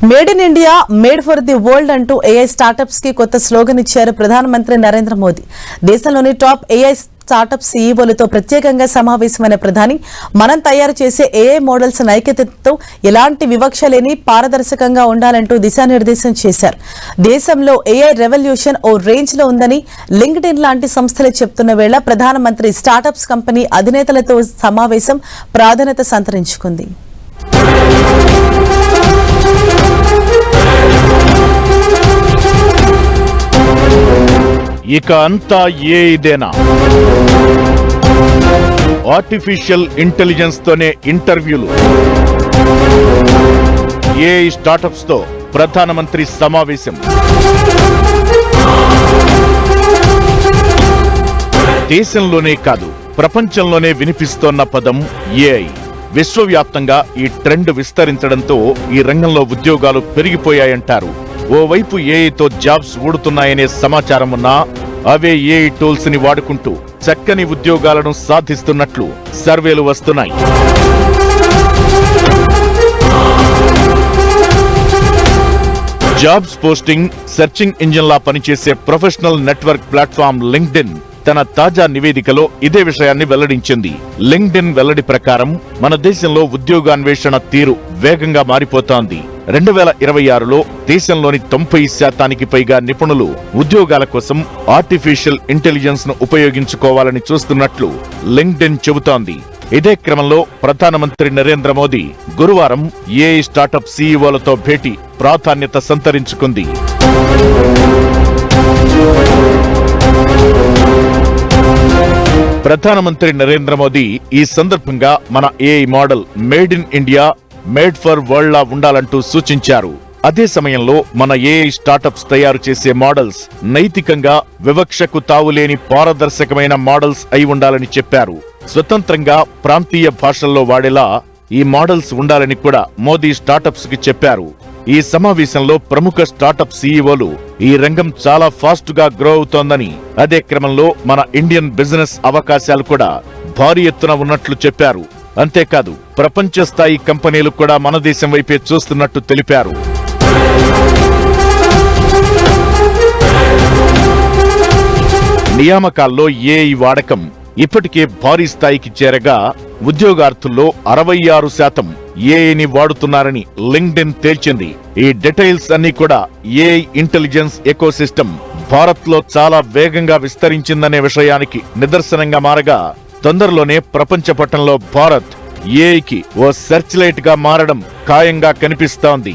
Made in India made for the world అంటూ AI startups కి కొత్త స్లోగన్ ఇచ్చారు ప్రధానమంత్రి నరేంద్ర మోదీ. దేశంలోని టాప్ ఏఐ స్టార్టప్ సీఈఓలతో ప్రత్యేకంగా సమావేశమైన ప్రధాని మనం తయారు చేసే ఏఐ మోడల్స్ నైతికతతో ఎలాంటి వివక్ష లేని పారదర్శకంగా ఉండాలంటూ దిశానిర్దేశం చేశారు. దేశంలో ఏఐ రెవల్యూషన్ ఓ రేంజ్ లో ఉందని లింక్డ్ఇన్ లాంటి సంస్థలు చెప్తున్న వేళ ప్రధానమంత్రి స్టార్టప్స్ కంపెనీ అధినేతలతో సమావేశం ప్రాధాన్యత సంతరించుకుంది. ఇక అంతా ఏఐదేనా? ఆర్టిఫిషియల్ ఇంటెలిజెన్స్ తోనే ఇంటర్వ్యూలు. ఏఐ స్టార్టప్స్ తో ప్రధానమంత్రి సమావేశం. దేశంలోనే కాదు ప్రపంచంలోనే వినిపిస్తోన్న పదం ఏఐ. విశ్వవ్యాప్తంగా ఈ ట్రెండ్ విస్తరించడంతో ఈ రంగంలో ఉద్యోగాలు పెరిగిపోయాయంటారు. ఓవైపు ఏఐతో జాబ్స్ ఊడుతున్నాయనే సమాచారం ఉన్నా అవే ఏఐ టూల్స్ ని వాడుకుంటూ చక్కని ఉద్యోగాలను సాధిస్తున్నట్లు సర్వేలు వస్తున్నాయి. జాబ్స్ పోస్టింగ్, సెర్చింగ్ ఇంజిన్లా పనిచేసే ప్రొఫెషనల్ నెట్వర్క్ ప్లాట్ఫామ్ లింక్డ్ఇన్ తన తాజా నివేదికలో ఇదే విషయాన్ని వెల్లడించింది. లింక్డ్ఇన్ వెల్లడి ప్రకారం మన దేశంలో ఉద్యోగాన్వేషణ తీరు వేగంగా మారిపోతోంది. 2026లో దేశంలోని 90% పైగా నిపుణులు ఉద్యోగాల కోసం ఆర్టిఫిషియల్ ఇంటెలిజెన్స్ ను ఉపయోగించుకోవాలని చూస్తున్నట్లు లింక్డ్ఇన్ చెబుతోంది. ఇదే క్రమంలో ప్రధానమంత్రి నరేంద్ర మోదీ గురువారం ఏఐ స్టార్టప్ సీఈఓలతో భేటీ ప్రాధాన్యత సంతరించుకుంది. ప్రధానమంత్రి నరేంద్ర మోదీ ఈ సందర్భంగా మన AI model made in India made for world లా ఉండాలంటూ సూచించారు. అదే సమయంలో మన ఏఐ స్టార్టప్స్ తయారు చేసే మోడల్స్ నైతికంగా వివక్షకు తావులేని పారదర్శకమైన మోడల్స్ అయి ఉండాలని చెప్పారు. స్వతంత్రంగా ప్రాంతీయ భాషల్లో వాడేలా ఈ మోడల్స్ ఉండాలని కూడా మోదీ స్టార్టప్స్ కి చెప్పారు. ఈ సమావేశంలో ప్రముఖ స్టార్టప్ సీఈఓలు ఈ రంగం చాలా ఫాస్ట్ గా గ్రో అవుతోందని, అదే క్రమంలో మన ఇండియన్ బిజినెస్ అవకాశాలు కూడా భారీ ఎత్తున ఉన్నట్లు చెప్పారు. అంతేకాదు ప్రపంచ స్థాయి కంపెనీలు కూడా మన దేశం వైపే చూస్తున్నట్టు తెలిపారు. నియామకాల్లో ఏఐ వాడకం ఇప్పటికే భారీ స్థాయికి చేరగా ఉద్యోగార్థుల్లో 66% ఏఐని వాడుతున్నారని లింక్డ్ఇన్ తేల్చింది. ఈ డీటెయిల్స్ అన్ని కూడా ఏఐ ఇంటెలిజెన్స్ ఎకోసిస్టమ్ భారత్ లో చాలా వేగంగా విస్తరించిందనే విషయానికి నిదర్శనంగా మారగా, తొందరలోనే ప్రపంచ పటంలో భారత్ ఏఐకి ఓ సెర్చ్ లైట్ గా మారడం ఖాయంగా కనిపిస్తోంది.